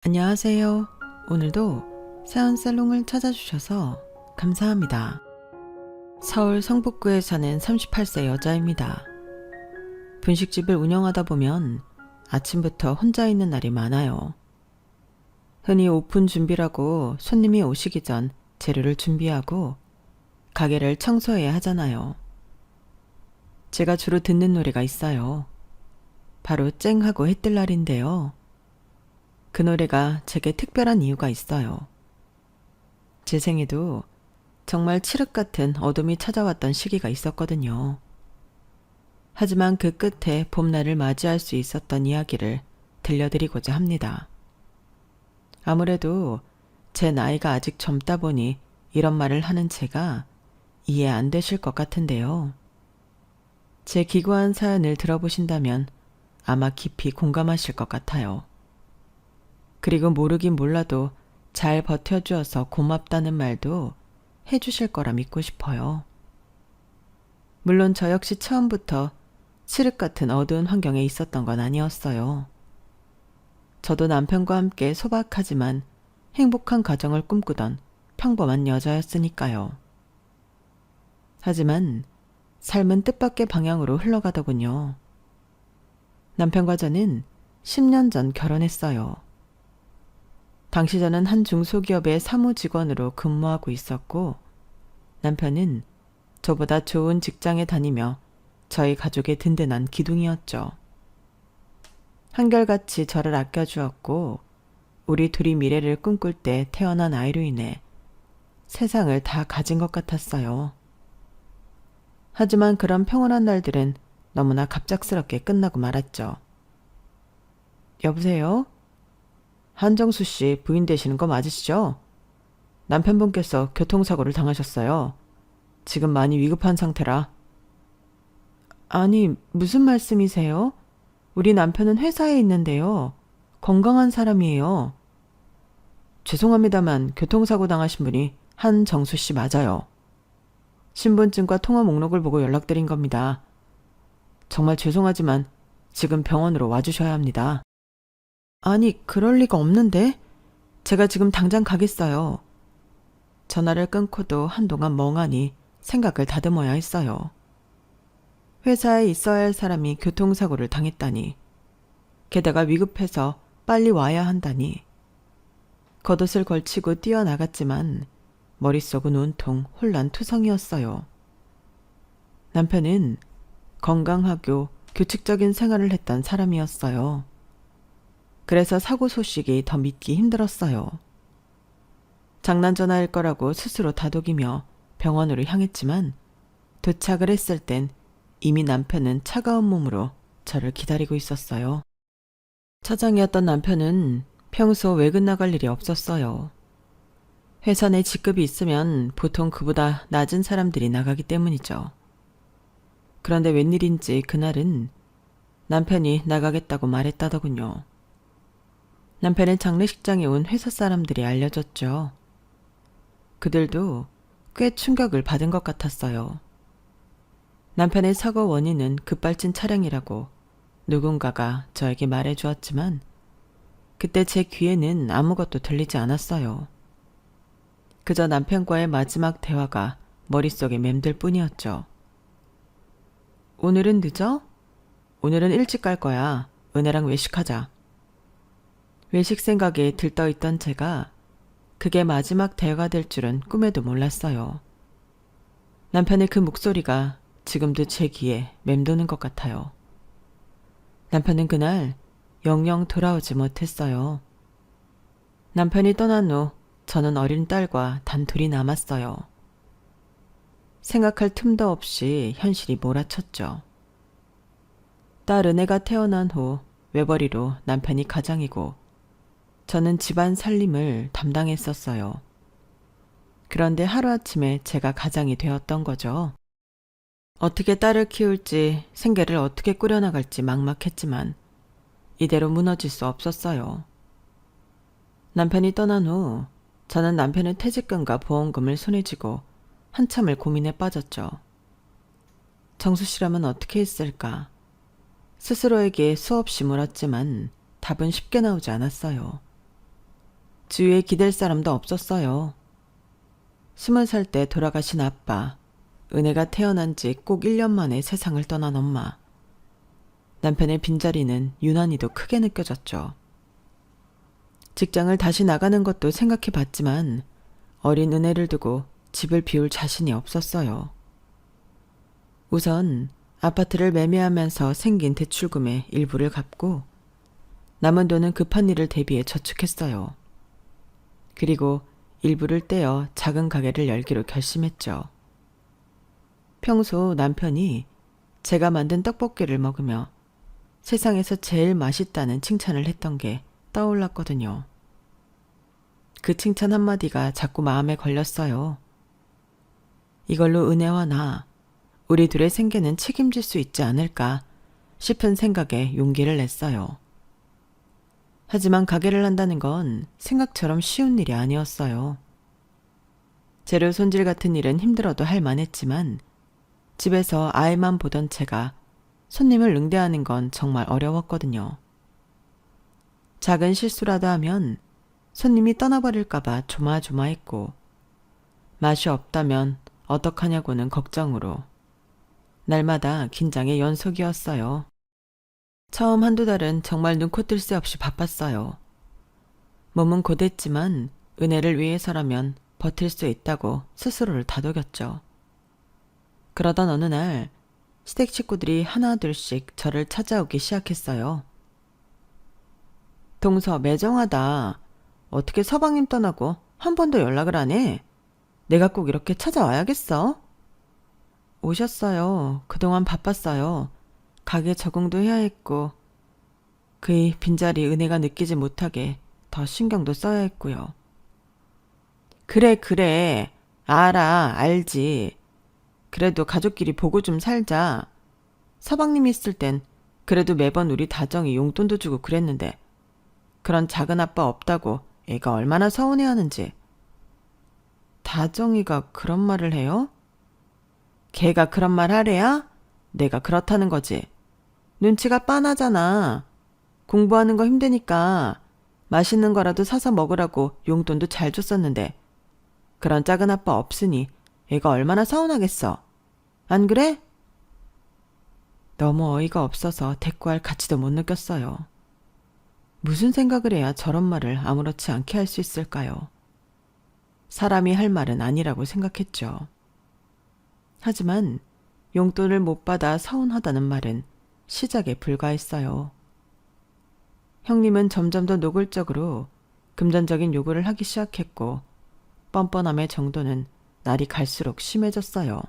안녕하세요. 오늘도 세안살롱을 찾아주셔서 감사합니다. 서울 성북구에 사는 38세 여자입니다. 분식집을 운영하다 보면 아침부터 혼자 있는 날이 많아요. 흔히 오픈 준비라고 손님이 오시기 전 재료를 준비하고 가게를 청소해야 하잖아요. 제가 주로 듣는 노래가 있어요. 바로 쨍하고 해뜰 날인데요. 그 노래가 제게 특별한 이유가 있어요. 제 생에도 정말 칠흑 같은 어둠이 찾아왔던 시기가 있었거든요. 하지만 그 끝에 봄날을 맞이할 수 있었던 이야기를 들려드리고자 합니다. 아무래도 제 나이가 아직 젊다 보니 이런 말을 하는 제가 이해 안 되실 것 같은데요. 제 기구한 사연을 들어보신다면 아마 깊이 공감하실 것 같아요. 그리고 모르긴 몰라도 잘 버텨주어서 고맙다는 말도 해주실 거라 믿고 싶어요. 물론 저 역시 처음부터 칠흑 같은 어두운 환경에 있었던 건 아니었어요. 저도 남편과 함께 소박하지만 행복한 가정을 꿈꾸던 평범한 여자였으니까요. 하지만 삶은 뜻밖의 방향으로 흘러가더군요. 남편과 저는 10년 전 결혼했어요. 당시 저는 한 중소기업의 사무직원으로 근무하고 있었고 남편은 저보다 좋은 직장에 다니며 저희 가족의 든든한 기둥이었죠. 한결같이 저를 아껴주었고 우리 둘이 미래를 꿈꿀 때 태어난 아이로 인해 세상을 다 가진 것 같았어요. 하지만 그런 평온한 날들은 너무나 갑작스럽게 끝나고 말았죠. 여보세요? 한정수 씨 부인 되시는 거 맞으시죠? 남편분께서 교통사고를 당하셨어요. 지금 많이 위급한 상태라. 아니, 무슨 말씀이세요? 우리 남편은 회사에 있는데요. 건강한 사람이에요. 죄송합니다만 교통사고 당하신 분이 한정수 씨 맞아요. 신분증과 통화 목록을 보고 연락드린 겁니다. 정말 죄송하지만 지금 병원으로 와주셔야 합니다. 아니, 그럴 리가 없는데? 제가 지금 당장 가겠어요. 전화를 끊고도 한동안 멍하니 생각을 다듬어야 했어요. 회사에 있어야 할 사람이 교통사고를 당했다니. 게다가 위급해서 빨리 와야 한다니. 겉옷을 걸치고 뛰어나갔지만 머릿속은 온통 혼란투성이었어요. 남편은 건강하고 규칙적인 생활을 했던 사람이었어요. 그래서 사고 소식이 더 믿기 힘들었어요. 장난 전화일 거라고 스스로 다독이며 병원으로 향했지만 도착을 했을 땐 이미 남편은 차가운 몸으로 저를 기다리고 있었어요. 차장이었던 남편은 평소 외근 나갈 일이 없었어요. 회사 내 직급이 있으면 보통 그보다 낮은 사람들이 나가기 때문이죠. 그런데 웬일인지 그날은 남편이 나가겠다고 말했다더군요. 남편의 장례식장에 온 회사 사람들이 알려줬죠. 그들도 꽤 충격을 받은 것 같았어요. 남편의 사고 원인은 급발진 차량이라고 누군가가 저에게 말해주었지만 그때 제 귀에는 아무것도 들리지 않았어요. 그저 남편과의 마지막 대화가 머릿속에 맴들 뿐이었죠. 오늘은 늦어? 오늘은 일찍 갈 거야. 은혜랑 외식하자. 외식 생각에 들떠있던 제가 그게 마지막 대화가 될 줄은 꿈에도 몰랐어요. 남편의 그 목소리가 지금도 제 귀에 맴도는 것 같아요. 남편은 그날 영영 돌아오지 못했어요. 남편이 떠난 후 저는 어린 딸과 단둘이 남았어요. 생각할 틈도 없이 현실이 몰아쳤죠. 딸 은혜가 태어난 후 외벌이로 남편이 가장이고 저는 집안 살림을 담당했었어요. 그런데 하루아침에 제가 가장이 되었던 거죠. 어떻게 딸을 키울지 생계를 어떻게 꾸려나갈지 막막했지만 이대로 무너질 수 없었어요. 남편이 떠난 후 저는 남편의 퇴직금과 보험금을 손에 쥐고 한참을 고민에 빠졌죠. 정수 씨라면 어떻게 했을까? 스스로에게 수없이 물었지만 답은 쉽게 나오지 않았어요. 주위에 기댈 사람도 없었어요. 20살 때 돌아가신 아빠, 은혜가 태어난 지 꼭 1년 만에 세상을 떠난 엄마. 남편의 빈자리는 유난히도 크게 느껴졌죠. 직장을 다시 나가는 것도 생각해 봤지만 어린 은혜를 두고 집을 비울 자신이 없었어요. 우선 아파트를 매매하면서 생긴 대출금의 일부를 갚고 남은 돈은 급한 일을 대비해 저축했어요. 그리고 일부를 떼어 작은 가게를 열기로 결심했죠. 평소 남편이 제가 만든 떡볶이를 먹으며 세상에서 제일 맛있다는 칭찬을 했던 게 떠올랐거든요. 그 칭찬 한마디가 자꾸 마음에 걸렸어요. 이걸로 은혜와 나, 우리 둘의 생계는 책임질 수 있지 않을까 싶은 생각에 용기를 냈어요. 하지만 가게를 한다는 건 생각처럼 쉬운 일이 아니었어요. 재료 손질 같은 일은 힘들어도 할 만했지만 집에서 아이만 보던 제가 손님을 응대하는 건 정말 어려웠거든요. 작은 실수라도 하면 손님이 떠나버릴까봐 조마조마했고 맛이 없다면 어떡하냐고는 걱정으로 날마다 긴장의 연속이었어요. 처음 한두 달은 정말 눈코 뜰 새 없이 바빴어요. 몸은 고됐지만 은혜를 위해서라면 버틸 수 있다고 스스로를 다독였죠. 그러던 어느 날 시댁 식구들이 하나둘씩 저를 찾아오기 시작했어요. 동서 매정하다. 어떻게 서방님 떠나고 한 번도 연락을 안 해? 내가 꼭 이렇게 찾아와야겠어? 오셨어요. 그동안 바빴어요. 가게 적응도 해야 했고 그의 빈자리 은혜가 느끼지 못하게 더 신경도 써야 했고요. 그래. 알지. 그래도 가족끼리 보고 좀 살자. 서방님이 있을 땐 그래도 매번 우리 다정이 용돈도 주고 그랬는데 그런 작은 아빠 없다고 애가 얼마나 서운해하는지. 다정이가 그런 말을 해요? 걔가 그런 말 하래야? 내가 그렇다는 거지. 눈치가 빤하잖아. 공부하는 거 힘드니까 맛있는 거라도 사서 먹으라고 용돈도 잘 줬었는데 그런 작은 아빠 없으니 애가 얼마나 서운하겠어. 안 그래? 너무 어이가 없어서 대꾸할 가치도 못 느꼈어요. 무슨 생각을 해야 저런 말을 아무렇지 않게 할 수 있을까요? 사람이 할 말은 아니라고 생각했죠. 하지만 용돈을 못 받아 서운하다는 말은 시작에 불과했어요. 형님은 점점 더 노골적으로 금전적인 요구를 하기 시작했고 뻔뻔함의 정도는 날이 갈수록 심해졌어요.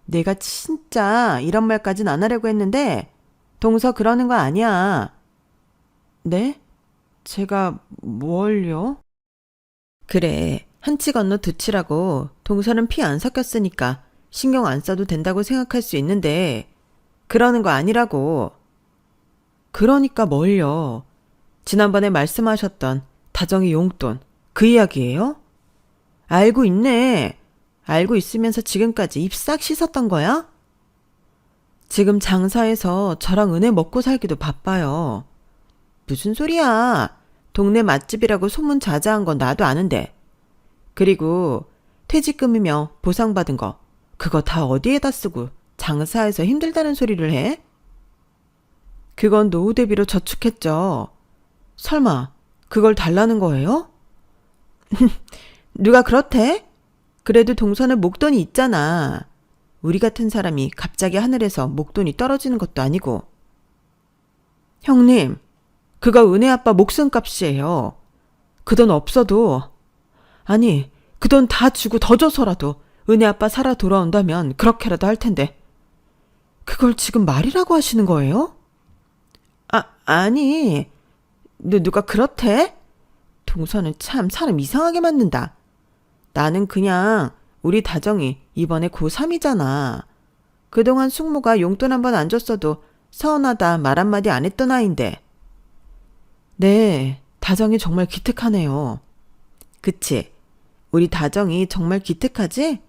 내가 진짜 이런 말까진 안 하려고 했는데 동서 그러는 거 아니야. 네? 제가 뭘요? 그래, 한치 건너 두치라고 동서는 피 안 섞였으니까 신경 안 써도 된다고 생각할 수 있는데 그러는 거 아니라고. 그러니까 뭘요? 지난번에 말씀하셨던 다정이 용돈 그 이야기예요? 알고 있네. 알고 있으면서 지금까지 입 싹 씻었던 거야? 지금 장사해서 저랑 은혜 먹고 살기도 바빠요. 무슨 소리야. 동네 맛집이라고 소문 자자한 건 나도 아는데. 그리고 퇴직금이며 보상받은 거 그거 다 어디에다 쓰고 장사해서 힘들다는 소리를 해? 그건 노후 대비로 저축했죠. 설마 그걸 달라는 거예요? 누가 그렇대? 그래도 동서는 목돈이 있잖아. 우리 같은 사람이 갑자기 하늘에서 목돈이 떨어지는 것도 아니고. 형님, 그거 은혜 아빠 목숨값이에요. 그 돈 없어도, 아니, 그 돈 다 주고 더 줘서라도 은혜 아빠 살아 돌아온다면 그렇게라도 할 텐데. 그걸 지금 말이라고 하시는 거예요? 아니, 누가 그렇대? 동서는 참 사람 이상하게 만든다. 나는 그냥 우리 다정이 이번에 고3이잖아. 그동안 숙모가 용돈 한 번 안 줬어도 서운하다 말 한마디 안 했던 아인데. 네, 다정이 정말 기특하네요. 그치? 우리 다정이 정말 기특하지?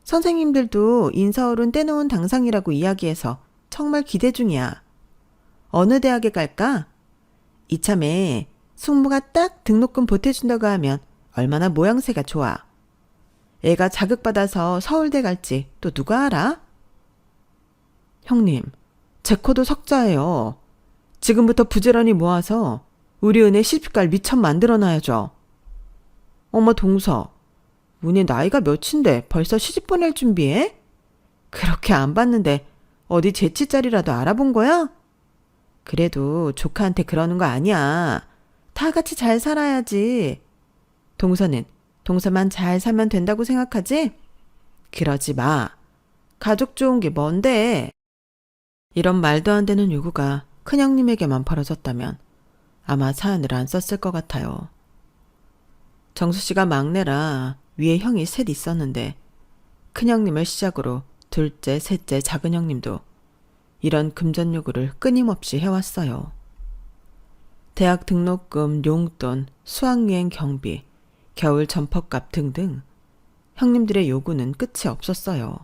선생님들도 인서울은 떼놓은 당상이라고 이야기해서 정말 기대 중이야. 어느 대학에 갈까? 이참에 숙모가 딱 등록금 보태준다고 하면 얼마나 모양새가 좋아. 애가 자극받아서 서울대 갈지 또 누가 알아? 형님, 제 코도 석자예요. 지금부터 부지런히 모아서 우리 은혜 시집갈 미천 만들어놔야죠. 어머 동서, 은혜 나이가 몇인데 벌써 시집 보낼 준비해? 그렇게 안 봤는데 어디 재치짜리라도 알아본 거야? 그래도 조카한테 그러는 거 아니야. 다 같이 잘 살아야지. 동서는 동서만 잘 살면 된다고 생각하지? 그러지 마. 가족 좋은 게 뭔데? 이런 말도 안 되는 요구가 큰형님에게만 벌어졌다면 아마 사연을 안 썼을 것 같아요. 정수 씨가 막내라 위에 형이 셋 있었는데 큰형님을 시작으로 둘째, 셋째, 작은 형님도 이런 금전 요구를 끊임없이 해왔어요. 대학 등록금, 용돈, 수학여행 경비, 겨울 점퍼값 등등 형님들의 요구는 끝이 없었어요.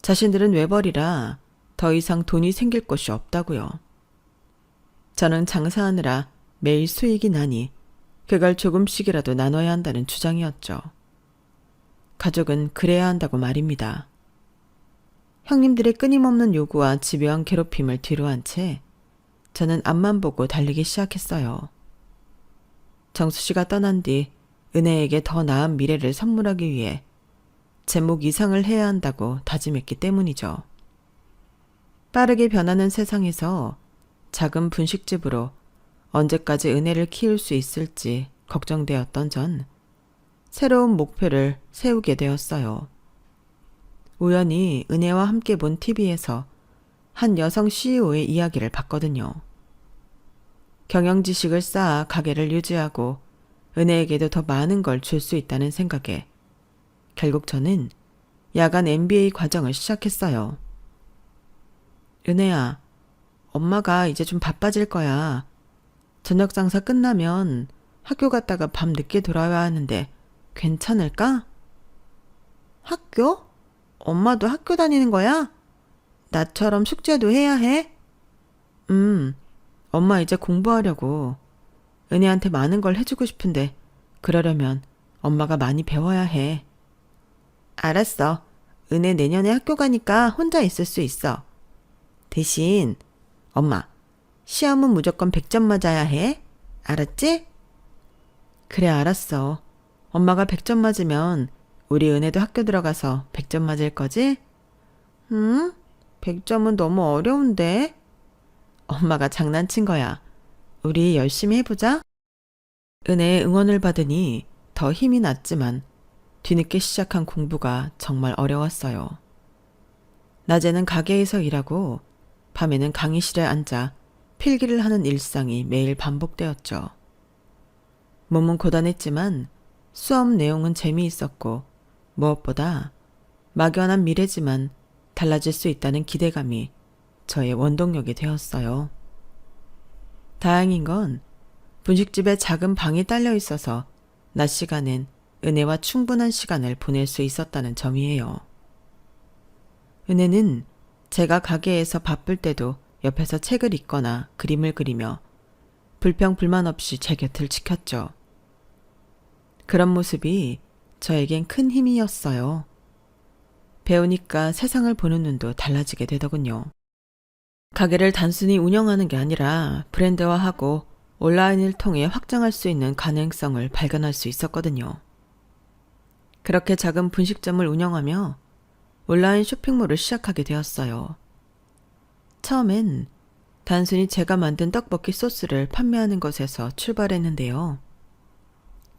자신들은 외벌이라 더 이상 돈이 생길 곳이 없다고요. 저는 장사하느라 매일 수익이 나니 그걸 조금씩이라도 나눠야 한다는 주장이었죠. 가족은 그래야 한다고 말입니다. 형님들의 끊임없는 요구와 집요한 괴롭힘을 뒤로한 채 저는 앞만 보고 달리기 시작했어요. 정수 씨가 떠난 뒤 은혜에게 더 나은 미래를 선물하기 위해 제목 이상을 해야 한다고 다짐했기 때문이죠. 빠르게 변하는 세상에서 작은 분식집으로 언제까지 은혜를 키울 수 있을지 걱정되었던 전 새로운 목표를 세우게 되었어요. 우연히 은혜와 함께 본 TV에서 한 여성 CEO의 이야기를 봤거든요. 경영 지식을 쌓아 가게를 유지하고 은혜에게도 더 많은 걸 줄 수 있다는 생각에 결국 저는 야간 MBA 과정을 시작했어요. 은혜야, 엄마가 이제 좀 바빠질 거야. 저녁 장사 끝나면 학교 갔다가 밤 늦게 돌아와야 하는데 괜찮을까? 학교? 엄마도 학교 다니는 거야? 나처럼 숙제도 해야 해? 엄마 이제 공부하려고. 은혜한테 많은 걸 해주고 싶은데 그러려면 엄마가 많이 배워야 해. 알았어. 은혜 내년에 학교 가니까 혼자 있을 수 있어. 대신 엄마, 시험은 무조건 100점 맞아야 해. 알았지? 그래, 알았어. 엄마가 100점 맞으면 우리 은혜도 학교 들어가서 100점 맞을 거지? 100점은 너무 어려운데? 엄마가 장난친 거야. 우리 열심히 해보자. 은혜의 응원을 받으니 더 힘이 났지만 뒤늦게 시작한 공부가 정말 어려웠어요. 낮에는 가게에서 일하고 밤에는 강의실에 앉아 필기를 하는 일상이 매일 반복되었죠. 몸은 고단했지만 수업 내용은 재미있었고 무엇보다 막연한 미래지만 달라질 수 있다는 기대감이 저의 원동력이 되었어요. 다행인 건 분식집에 작은 방이 딸려 있어서 낮 시간엔 은혜와 충분한 시간을 보낼 수 있었다는 점이에요. 은혜는 제가 가게에서 바쁠 때도 옆에서 책을 읽거나 그림을 그리며 불평불만 없이 제 곁을 지켰죠. 그런 모습이 저에겐 큰 힘이었어요. 배우니까 세상을 보는 눈도 달라지게 되더군요. 가게를 단순히 운영하는 게 아니라 브랜드화하고 온라인을 통해 확장할 수 있는 가능성을 발견할 수 있었거든요. 그렇게 작은 분식점을 운영하며 온라인 쇼핑몰을 시작하게 되었어요. 처음엔 단순히 제가 만든 떡볶이 소스를 판매하는 것에서 출발했는데요.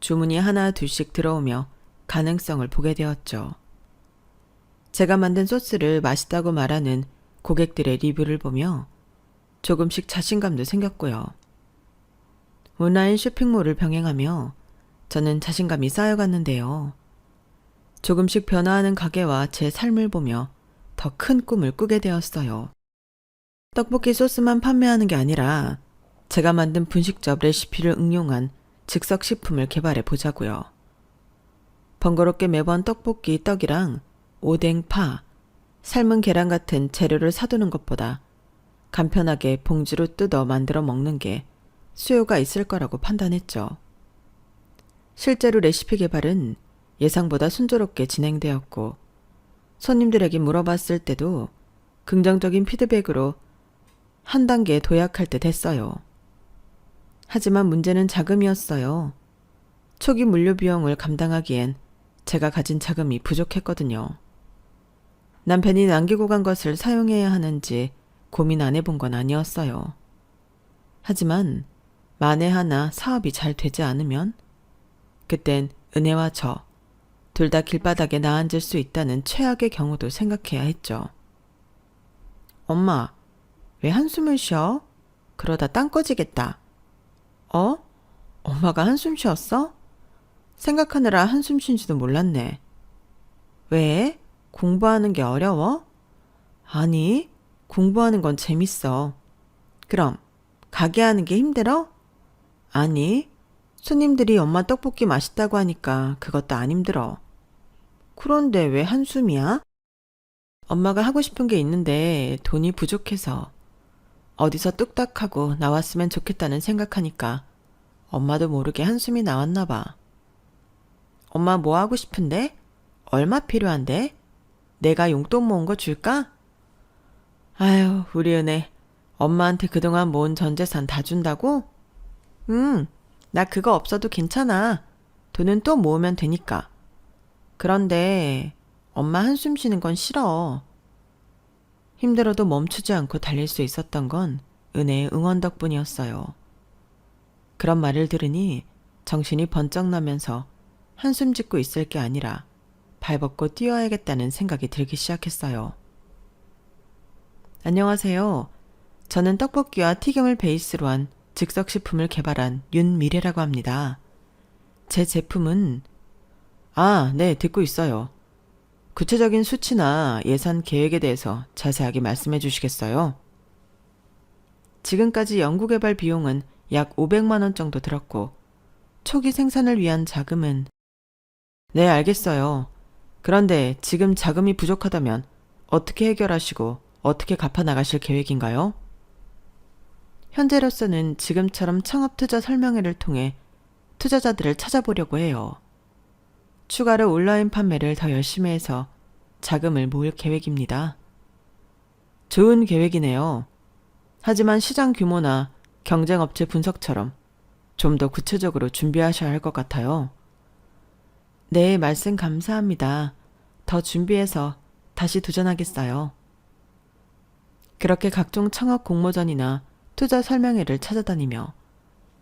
주문이 하나 둘씩 들어오며 가능성을 보게 되었죠. 제가 만든 소스를 맛있다고 말하는 고객들의 리뷰를 보며 조금씩 자신감도 생겼고요. 온라인 쇼핑몰을 병행하며 저는 자신감이 쌓여갔는데요. 조금씩 변화하는 가게와 제 삶을 보며 더 큰 꿈을 꾸게 되었어요. 떡볶이 소스만 판매하는 게 아니라 제가 만든 분식점 레시피를 응용한 즉석식품을 개발해 보자고요. 번거롭게 매번 떡볶이 떡이랑 오뎅, 파, 삶은 계란 같은 재료를 사두는 것보다 간편하게 봉지로 뜯어 만들어 먹는 게 수요가 있을 거라고 판단했죠. 실제로 레시피 개발은 예상보다 순조롭게 진행되었고 손님들에게 물어봤을 때도 긍정적인 피드백으로 한 단계 도약할 듯 했어요. 하지만 문제는 자금이었어요. 초기 물류 비용을 감당하기엔 제가 가진 자금이 부족했거든요. 남편이 남기고 간 것을 사용해야 하는지 고민 안 해본 건 아니었어요. 하지만 만에 하나 사업이 잘 되지 않으면 그땐 은혜와 저 둘 다 길바닥에 나앉을 수 있다는 최악의 경우도 생각해야 했죠. 엄마, 왜 한숨을 쉬어? 그러다 땅 꺼지겠다. 어? 엄마가 한숨 쉬었어? 생각하느라 한숨 쉰지도 몰랐네. 왜? 공부하는 게 어려워? 아니, 공부하는 건 재밌어. 그럼 가게 하는 게 힘들어? 아니, 손님들이 엄마 떡볶이 맛있다고 하니까 그것도 안 힘들어. 그런데 왜 한숨이야? 엄마가 하고 싶은 게 있는데 돈이 부족해서 어디서 뚝딱하고 나왔으면 좋겠다는 생각하니까 엄마도 모르게 한숨이 나왔나 봐. 엄마 뭐 하고 싶은데? 얼마 필요한데? 내가 용돈 모은 거 줄까? 아유, 우리 은혜. 엄마한테 그동안 모은 전 재산 다 준다고? 나 그거 없어도 괜찮아. 돈은 또 모으면 되니까. 그런데 엄마 한숨 쉬는 건 싫어. 힘들어도 멈추지 않고 달릴 수 있었던 건 은혜의 응원 덕분이었어요. 그런 말을 들으니 정신이 번쩍 나면서 한숨 짓고 있을 게 아니라 발벗고 뛰어야겠다는 생각이 들기 시작했어요. 안녕하세요. 저는 떡볶이와 튀김을 베이스로 한 즉석식품을 개발한 윤미래라고 합니다. 제 제품은 네, 듣고 있어요. 구체적인 수치나 예산 계획에 대해서 자세하게 말씀해 주시겠어요? 지금까지 연구개발 비용은 약 500만 원 정도 들었고 초기 생산을 위한 자금은 네, 알겠어요. 그런데 지금 자금이 부족하다면 어떻게 해결하시고 어떻게 갚아 나가실 계획인가요? 현재로서는 지금처럼 창업투자 설명회를 통해 투자자들을 찾아보려고 해요. 추가로 온라인 판매를 더 열심히 해서 자금을 모을 계획입니다. 좋은 계획이네요. 하지만 시장 규모나 경쟁업체 분석처럼 좀 더 구체적으로 준비하셔야 할 것 같아요. 네, 말씀 감사합니다. 더 준비해서 다시 도전하겠어요. 그렇게 각종 창업 공모전이나 투자 설명회를 찾아다니며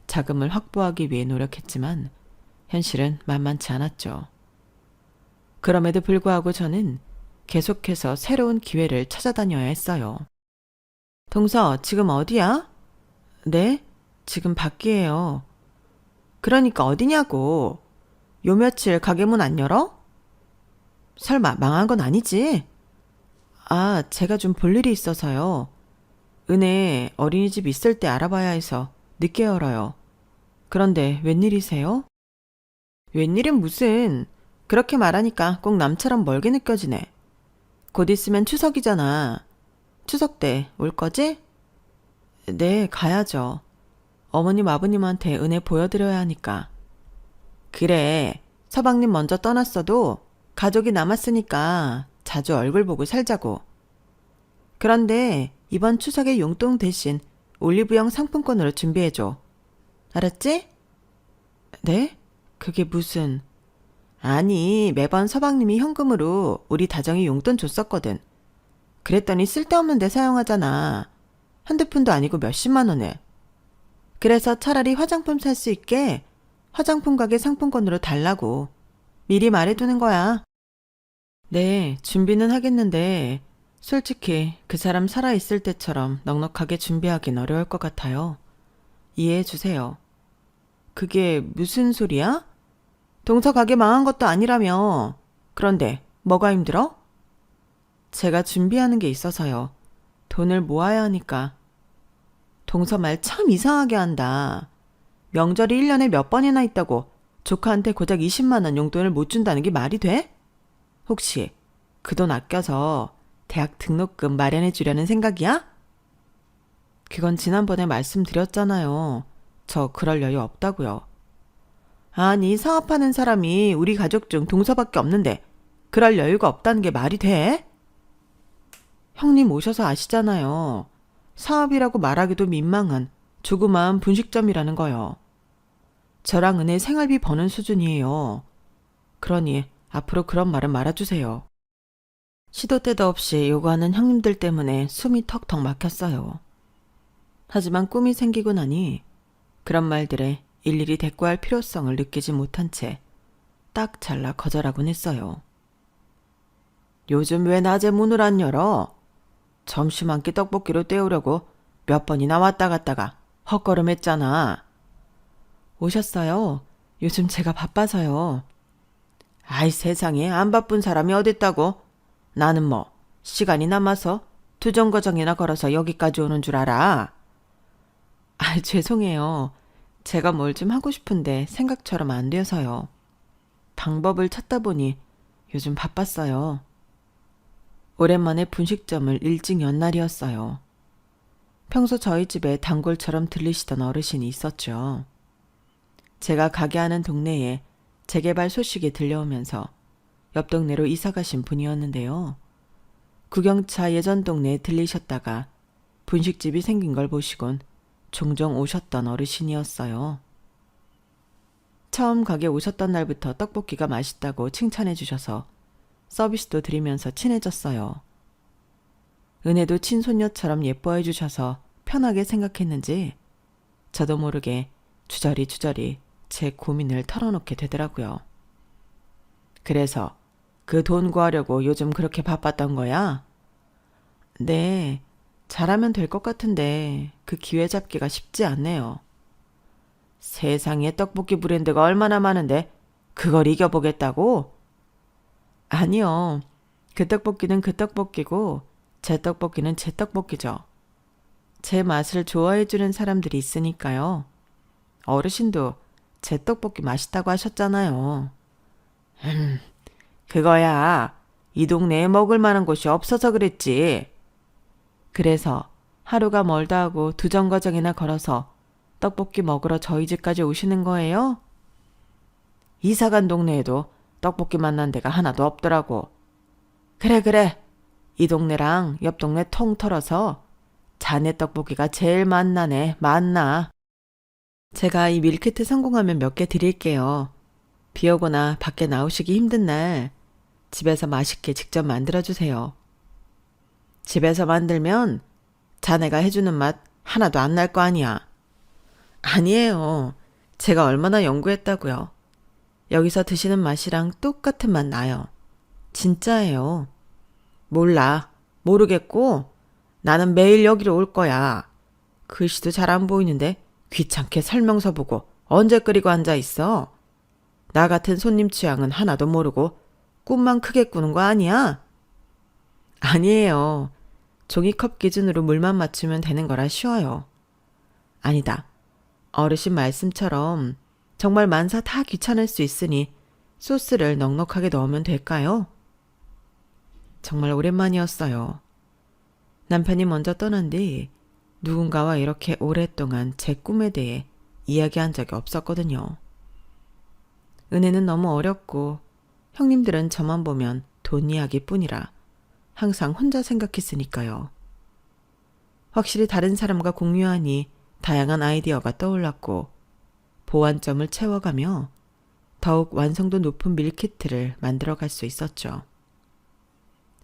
자금을 확보하기 위해 노력했지만 현실은 만만치 않았죠. 그럼에도 불구하고 저는 계속해서 새로운 기회를 찾아다녀야 했어요. 동서, 지금 어디야? 네? 지금 밖이에요. 그러니까 어디냐고. 요 며칠 가게 문 안 열어? 설마 망한 건 아니지? 제가 좀 볼 일이 있어서요. 은혜 어린이집 있을 때 알아봐야 해서 늦게 열어요. 그런데 웬일이세요? 웬일은 무슨. 그렇게 말하니까 꼭 남처럼 멀게 느껴지네. 곧 있으면 추석이잖아. 추석 때 올 거지? 네, 가야죠. 어머님 아버님한테 은혜 보여드려야 하니까. 그래, 서방님 먼저 떠났어도 가족이 남았으니까 자주 얼굴 보고 살자고. 그런데 이번 추석에 용돈 대신 올리브영 상품권으로 준비해줘. 알았지? 네? 그게 무슨... 아니, 매번 서방님이 현금으로 우리 다정이 용돈 줬었거든. 그랬더니 쓸데없는 데 사용하잖아. 한두 푼도 아니고 몇십만 원을. 그래서 차라리 화장품 살 수 있게 화장품 가게 상품권으로 달라고 미리 말해두는 거야. 네, 준비는 하겠는데 솔직히 그 사람 살아있을 때처럼 넉넉하게 준비하긴 어려울 것 같아요. 이해해 주세요. 그게 무슨 소리야? 동서 가게 망한 것도 아니라며. 그런데 뭐가 힘들어? 제가 준비하는 게 있어서요. 돈을 모아야 하니까. 동서 말 참 이상하게 한다. 명절이 1년에 몇 번이나 있다고 조카한테 고작 20만 원 용돈을 못 준다는 게 말이 돼? 혹시 그 돈 아껴서 대학 등록금 마련해 주려는 생각이야? 그건 지난번에 말씀드렸잖아요. 저 그럴 여유 없다고요. 아니, 사업하는 사람이 우리 가족 중 동서밖에 없는데 그럴 여유가 없다는 게 말이 돼? 형님 오셔서 아시잖아요. 사업이라고 말하기도 민망한 조그마한 분식점이라는 거요. 저랑 은혜 생활비 버는 수준이에요. 그러니 앞으로 그런 말은 말아주세요. 시도 때도 없이 요구하는 형님들 때문에 숨이 턱턱 막혔어요. 하지만 꿈이 생기고 나니 그런 말들에 일일이 대꾸할 필요성을 느끼지 못한 채 딱 잘라 거절하곤 했어요. 요즘 왜 낮에 문을 안 열어? 점심 한 끼 떡볶이로 때우려고 몇 번이나 왔다 갔다가 헛걸음했잖아. 오셨어요? 요즘 제가 바빠서요. 아이 세상에 안 바쁜 사람이 어딨다고? 나는 뭐 시간이 남아서 두정거장이나 걸어서 여기까지 오는 줄 알아? 아, 죄송해요. 제가 뭘 좀 하고 싶은데 생각처럼 안 돼서요. 방법을 찾다 보니 요즘 바빴어요. 오랜만에 분식점을 일찍 연 날이었어요. 평소 저희 집에 단골처럼 들리시던 어르신이 있었죠. 제가 가게 하는 동네에 재개발 소식이 들려오면서 옆 동네로 이사 가신 분이었는데요. 구경차 예전 동네에 들리셨다가 분식집이 생긴 걸 보시곤 종종 오셨던 어르신이었어요. 처음 가게 오셨던 날부터 떡볶이가 맛있다고 칭찬해 주셔서 서비스도 드리면서 친해졌어요. 은혜도 친손녀처럼 예뻐해 주셔서 편하게 생각했는지 저도 모르게 주저리 제 고민을 털어놓게 되더라고요. 그래서 그 돈 구하려고 요즘 그렇게 바빴던 거야? 네, 잘하면 될 것 같은데 그 기회 잡기가 쉽지 않네요. 세상에 떡볶이 브랜드가 얼마나 많은데 그걸 이겨보겠다고? 아니요. 그 떡볶이는 그 떡볶이고 제 떡볶이는 제 떡볶이죠. 제 맛을 좋아해주는 사람들이 있으니까요. 어르신도 제 떡볶이 맛있다고 하셨잖아요. 그거야. 이 동네에 먹을 만한 곳이 없어서 그랬지. 그래서 하루가 멀다 하고 두 정거장이나 걸어서 떡볶이 먹으러 저희 집까지 오시는 거예요? 이사간 동네에도 떡볶이 맛난 데가 하나도 없더라고. 그래. 이 동네랑 옆 동네 통 털어서 자네 떡볶이가 제일 맛나네. 맛나. 제가 이 밀키트 성공하면 몇 개 드릴게요. 비 오거나 밖에 나오시기 힘든 날 집에서 맛있게 직접 만들어주세요. 집에서 만들면 자네가 해주는 맛 하나도 안 날 거 아니야. 아니에요. 제가 얼마나 연구했다고요. 여기서 드시는 맛이랑 똑같은 맛 나요. 진짜예요. 몰라. 모르겠고 나는 매일 여기로 올 거야. 글씨도 잘 안 보이는데 귀찮게 설명서 보고 언제 끓이고 앉아 있어. 나 같은 손님 취향은 하나도 모르고 꿈만 크게 꾸는 거 아니야? 아니에요. 종이컵 기준으로 물만 맞추면 되는 거라 쉬워요. 아니다. 어르신 말씀처럼 정말 만사 다 귀찮을 수 있으니 소스를 넉넉하게 넣으면 될까요? 정말 오랜만이었어요. 남편이 먼저 떠난 뒤 누군가와 이렇게 오랫동안 제 꿈에 대해 이야기한 적이 없었거든요. 은혜는 너무 어렸고 형님들은 저만 보면 돈 이야기뿐이라 항상 혼자 생각했으니까요. 확실히 다른 사람과 공유하니 다양한 아이디어가 떠올랐고 보완점을 채워가며 더욱 완성도 높은 밀키트를 만들어갈 수 있었죠.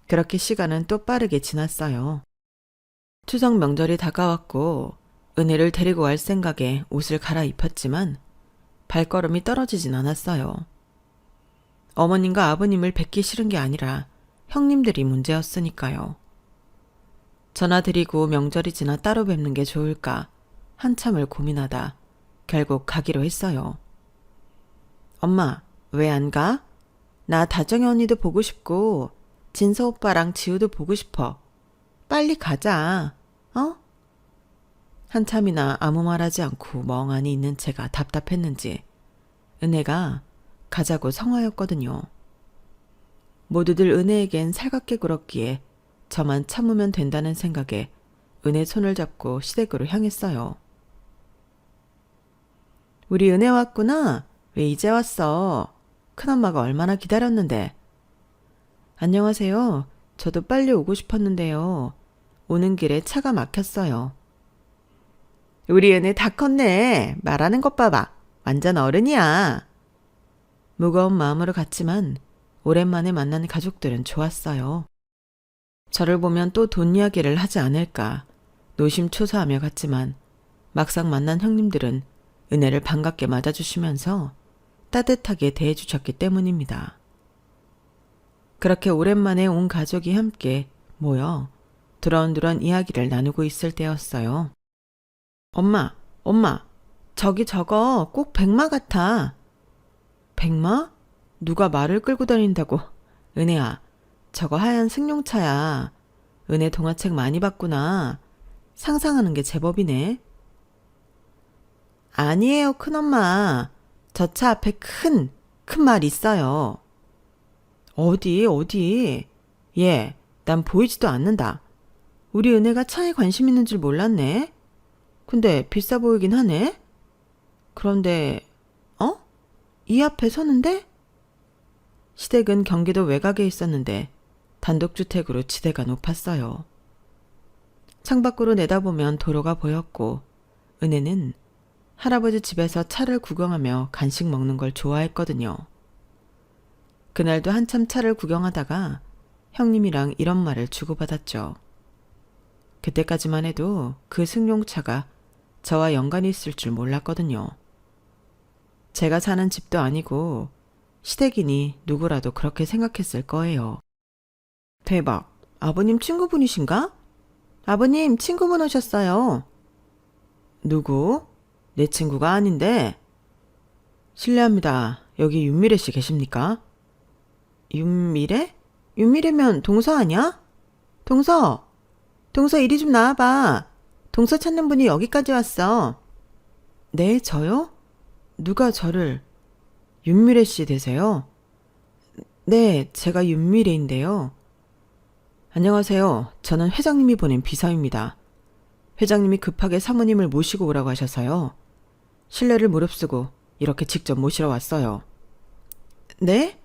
그렇게 시간은 또 빠르게 지났어요. 추석 명절이 다가왔고 은혜를 데리고 갈 생각에 옷을 갈아입혔지만 발걸음이 떨어지진 않았어요. 어머님과 아버님을 뵙기 싫은 게 아니라 형님들이 문제였으니까요. 전화드리고 명절이 지나 따로 뵙는 게 좋을까 한참을 고민하다 결국 가기로 했어요. 엄마, 왜 안 가? 나 다정이 언니도 보고 싶고 진서 오빠랑 지우도 보고 싶어. 빨리 가자. 어? 한참이나 아무 말하지 않고 멍하니 있는 채가 답답했는지 은혜가 가자고 성화였거든요. 모두들 은혜에겐 살갑게 굴었기에 저만 참으면 된다는 생각에 은혜 손을 잡고 시댁으로 향했어요. 우리 은혜 왔구나. 왜 이제 왔어? 큰엄마가 얼마나 기다렸는데. 안녕하세요. 저도 빨리 오고 싶었는데요. 오는 길에 차가 막혔어요. 우리 은혜 다 컸네. 말하는 것 봐봐. 완전 어른이야. 무거운 마음으로 갔지만 오랜만에 만난 가족들은 좋았어요. 저를 보면 또 돈 이야기를 하지 않을까 노심초사하며 갔지만 막상 만난 형님들은 은혜를 반갑게 맞아주시면서 따뜻하게 대해주셨기 때문입니다. 그렇게 오랜만에 온 가족이 함께 모여 두런두런 이야기를 나누고 있을 때였어요. 엄마, 저기 저거 꼭 백마 같아. 백마? 누가 말을 끌고 다닌다고. 은혜야, 저거 하얀 승용차야. 은혜 동화책 많이 봤구나. 상상하는 게 제법이네. 아니에요, 큰엄마. 저 차 앞에 큰 말 있어요. 어디? 예, 난 보이지도 않는다. 우리 은혜가 차에 관심 있는 줄 몰랐네. 근데 비싸 보이긴 하네. 그런데, 이 앞에 서는데? 시댁은 경기도 외곽에 있었는데 단독주택으로 지대가 높았어요. 창밖으로 내다보면 도로가 보였고 은혜는 할아버지 집에서 차를 구경하며 간식 먹는 걸 좋아했거든요. 그날도 한참 차를 구경하다가 형님이랑 이런 말을 주고받았죠. 그때까지만 해도 그 승용차가 저와 연관이 있을 줄 몰랐거든요. 제가 사는 집도 아니고 시댁이니 누구라도 그렇게 생각했을 거예요. 대박, 아버님 친구분이신가? 아버님 친구분 오셨어요. 누구? 내 친구가 아닌데. 실례합니다. 여기 윤미래 씨 계십니까? 윤미래? 윤미래면 동서 아냐? 동서 이리 좀 나와봐. 동서 찾는 분이 여기까지 왔어. 네, 저요? 누가 저를... 윤미래 씨 되세요? 네, 제가 윤미래인데요. 안녕하세요. 저는 회장님이 보낸 비서입니다. 회장님이 급하게 사모님을 모시고 오라고 하셔서요. 실례를 무릅쓰고 이렇게 직접 모시러 왔어요. 네?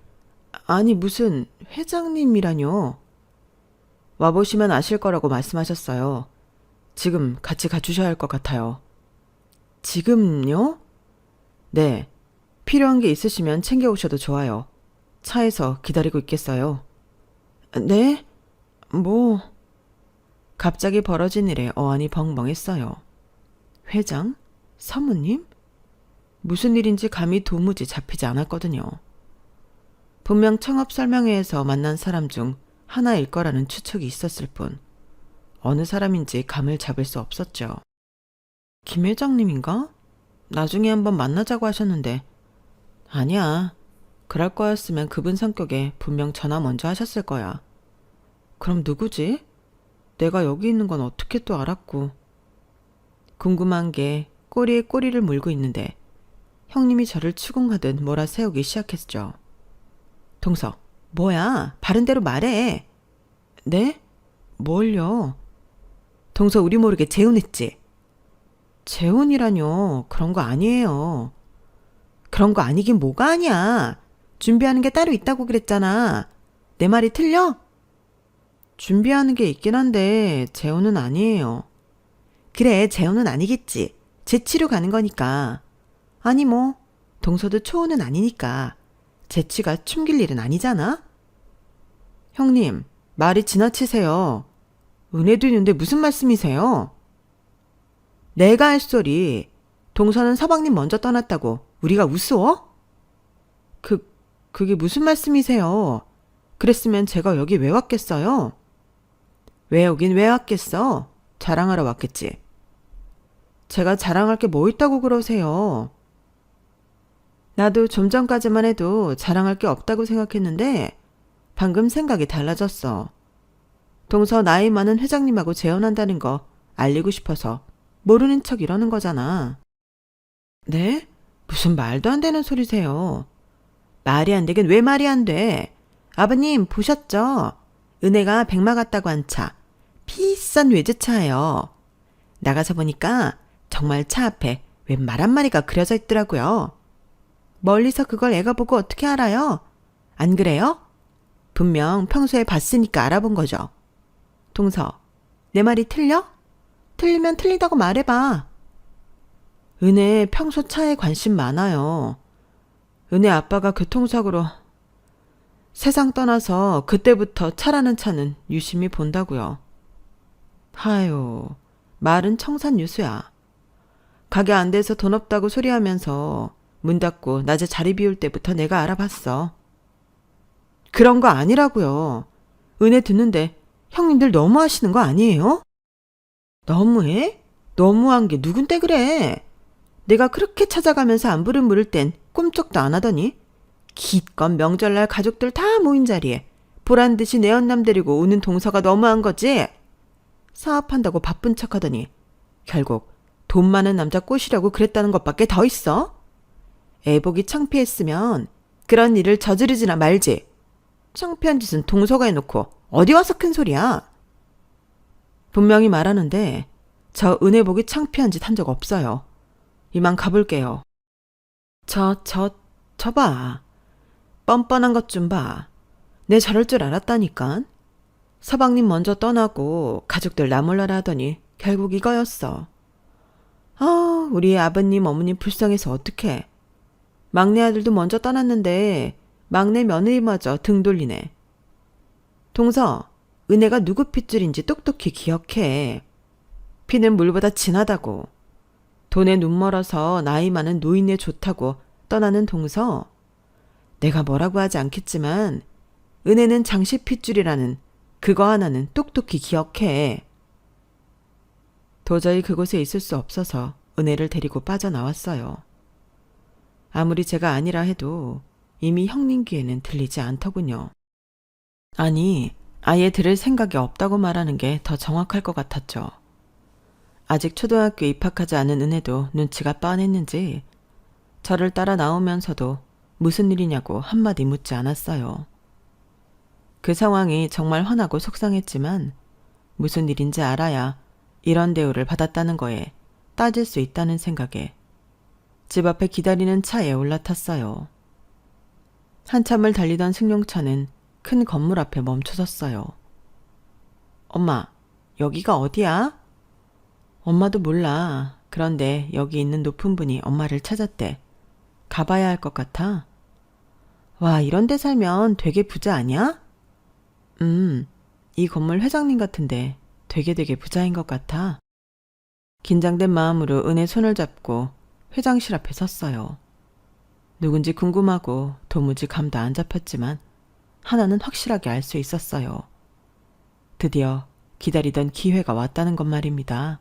아니 무슨 회장님이라뇨. 와보시면 아실 거라고 말씀하셨어요. 지금 같이 가주셔야 할 것 같아요. 지금요? 네. 필요한 게 있으시면 챙겨오셔도 좋아요. 차에서 기다리고 있겠어요. 네? 뭐... 갑자기 벌어진 일에 어안이 벙벙했어요. 회장? 사모님? 무슨 일인지 감이 도무지 잡히지 않았거든요. 분명 창업 설명회에서 만난 사람 중 하나일 거라는 추측이 있었을 뿐 어느 사람인지 감을 잡을 수 없었죠. 김 회장님인가? 나중에 한번 만나자고 하셨는데 아니야. 그럴 거였으면 그분 성격에 분명 전화 먼저 하셨을 거야. 그럼 누구지? 내가 여기 있는 건 어떻게 또 알았고. 궁금한 게 꼬리에 꼬리를 물고 있는데 형님이 저를 추궁하듯 몰아세우기 시작했죠. 동서, 뭐야? 바른 대로 말해. 네? 뭘요? 동서 우리 모르게 재혼했지? 재혼이라뇨. 그런 거 아니에요. 그런 거 아니긴 뭐가 아니야. 준비하는 게 따로 있다고 그랬잖아. 내 말이 틀려? 준비하는 게 있긴 한데 재혼은 아니에요. 그래, 재혼은 아니겠지. 재치로 가는 거니까. 아니 뭐 동서도 초혼은 아니니까 재치가 춤길 일은 아니잖아. 형님, 말이 지나치세요. 은혜도 있는데 무슨 말씀이세요? 내가 할 소리. 동서는 서방님 먼저 떠났다고 우리가 우스워? 그게 무슨 말씀이세요? 그랬으면 제가 여기 왜 왔겠어요? 왜 오긴 왜 왔겠어? 자랑하러 왔겠지. 제가 자랑할 게 뭐 있다고 그러세요? 나도 좀 전까지만 해도 자랑할 게 없다고 생각했는데 방금 생각이 달라졌어. 동서 나이 많은 회장님하고 재혼한다는 거 알리고 싶어서 모르는 척 이러는 거잖아. 네? 무슨 말도 안 되는 소리세요. 말이 안 되긴 왜 말이 안 돼? 아버님 보셨죠? 은혜가 백마 같다고 한 차. 비싼 외제차예요. 나가서 보니까 정말 차 앞에 웬 말 한마리가 그려져 있더라고요. 멀리서 그걸 애가 보고 어떻게 알아요? 안 그래요? 분명 평소에 봤으니까 알아본 거죠. 동서, 내 말이 틀려? 틀리면 틀리다고 말해봐. 은혜 평소 차에 관심 많아요. 은혜 아빠가 교통사고로 세상 떠나서 그때부터 차라는 차는 유심히 본다고요. 하요, 말은 청산유수야. 가게 안 돼서 돈 없다고 소리하면서 문 닫고 낮에 자리 비울 때부터 내가 알아봤어. 그런 거 아니라고요. 은혜 듣는데 형님들 너무하시는 거 아니에요? 너무해? 너무한 게 누군데 그래? 내가 그렇게 찾아가면서 안부를 물을 땐 꿈쩍도 안 하더니 기껏 명절날 가족들 다 모인 자리에 보란듯이 내 언남 데리고 오는 동서가 너무한 거지? 사업한다고 바쁜 척하더니 결국 돈 많은 남자 꼬시려고 그랬다는 것밖에 더 있어? 애복이 창피했으면 그런 일을 저지르지나 말지. 창피한 짓은 동서가 해놓고 어디 와서 큰 소리야? 분명히 말하는데 저 은혜복이 창피한 짓 한 적 없어요. 이만 가볼게요. 저 봐. 뻔뻔한 것 좀 봐. 내 저럴 줄 알았다니까. 서방님 먼저 떠나고 가족들 나 몰라라 하더니 결국 이거였어. 우리 아버님 어머님 불쌍해서 어떡해. 막내 아들도 먼저 떠났는데 막내 며느리마저 등 돌리네. 동서, 은혜가 누구 핏줄인지 똑똑히 기억해. 피는 물보다 진하다고. 돈에 눈 멀어서 나이 많은 노인네 좋다고 떠나는 동서. 내가 뭐라고 하지 않겠지만 은혜는 장씨 핏줄이라는 그거 하나는 똑똑히 기억해. 도저히 그곳에 있을 수 없어서 은혜를 데리고 빠져나왔어요. 아무리 제가 아니라 해도 이미 형님 귀에는 들리지 않더군요. 아니, 아예 들을 생각이 없다고 말하는 게 더 정확할 것 같았죠. 아직 초등학교 입학하지 않은 은혜도 눈치가 빤했는지 저를 따라 나오면서도 무슨 일이냐고 한마디 묻지 않았어요. 그 상황이 정말 화나고 속상했지만 무슨 일인지 알아야 이런 대우를 받았다는 거에 따질 수 있다는 생각에 집 앞에 기다리는 차에 올라탔어요. 한참을 달리던 승용차는 큰 건물 앞에 멈춰섰어요. 엄마, 여기가 어디야? 엄마도 몰라. 그런데 여기 있는 높은 분이 엄마를 찾았대. 가봐야 할 것 같아. 와, 이런 데 살면 되게 부자 아니야? 이 건물 회장님 같은데 되게 부자인 것 같아. 긴장된 마음으로 은혜 손을 잡고 회장실 앞에 섰어요. 누군지 궁금하고 도무지 감도 안 잡혔지만 하나는 확실하게 알 수 있었어요. 드디어 기다리던 기회가 왔다는 것 말입니다.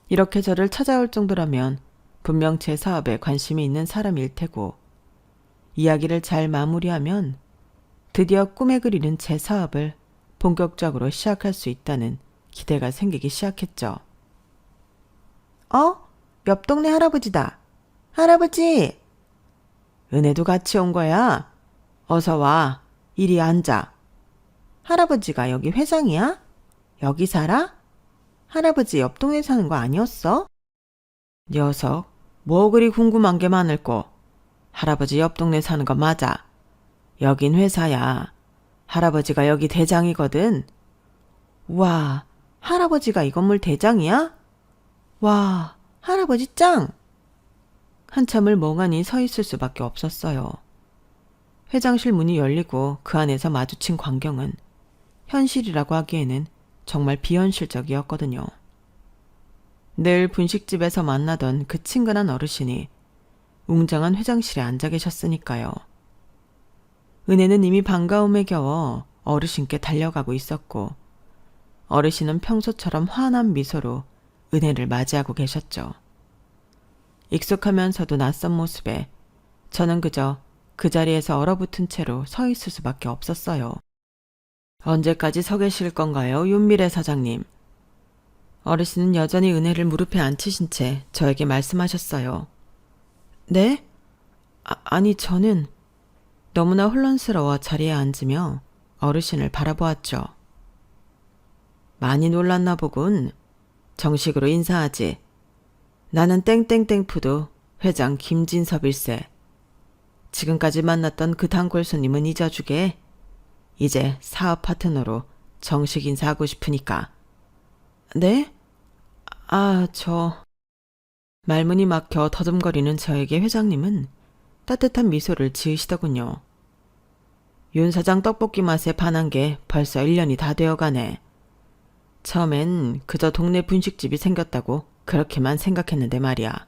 이렇게 저를 찾아올 정도라면 분명 제 사업에 관심이 있는 사람일 테고 이야기를 잘 마무리하면 드디어 꿈에 그리는 제 사업을 본격적으로 시작할 수 있다는 기대가 생기기 시작했죠. 옆 동네 할아버지다. 할아버지! 은혜도 같이 온 거야? 어서 와. 이리 앉아. 할아버지가 여기 회장이야? 여기 살아? 할아버지 옆 동네 사는 거 아니었어? 녀석, 뭐 그리 궁금한 게 많을꼬. 할아버지 옆 동네 사는 거 맞아. 여긴 회사야. 할아버지가 여기 대장이거든. 와, 할아버지가 이 건물 대장이야? 와, 할아버지 짱! 한참을 멍하니 서 있을 수밖에 없었어요. 회장실 문이 열리고 그 안에서 마주친 광경은 현실이라고 하기에는 정말 비현실적이었거든요. 늘 분식집에서 만나던 그 친근한 어르신이 웅장한 회장실에 앉아 계셨으니까요. 은혜는 이미 반가움에 겨워 어르신께 달려가고 있었고 어르신은 평소처럼 환한 미소로 은혜를 맞이하고 계셨죠. 익숙하면서도 낯선 모습에 저는 그저 그 자리에서 얼어붙은 채로 서 있을 수밖에 없었어요. 언제까지 서 계실 건가요, 윤미래 사장님? 어르신은 여전히 은혜를 무릎에 앉히신 채 저에게 말씀하셨어요. 네? 아니 저는 너무나 혼란스러워 자리에 앉으며 어르신을 바라보았죠. 많이 놀랐나 보군. 정식으로 인사하지. 나는 땡땡땡푸드 회장 김진섭일세. 지금까지 만났던 그 단골 손님은 잊어주게. 이제 사업 파트너로 정식 인사하고 싶으니까. 네? 말문이 막혀 더듬거리는 저에게 회장님은 따뜻한 미소를 지으시더군요. 윤 사장 떡볶이 맛에 반한 게 벌써 1년이 다 되어가네. 처음엔 그저 동네 분식집이 생겼다고 그렇게만 생각했는데 말이야.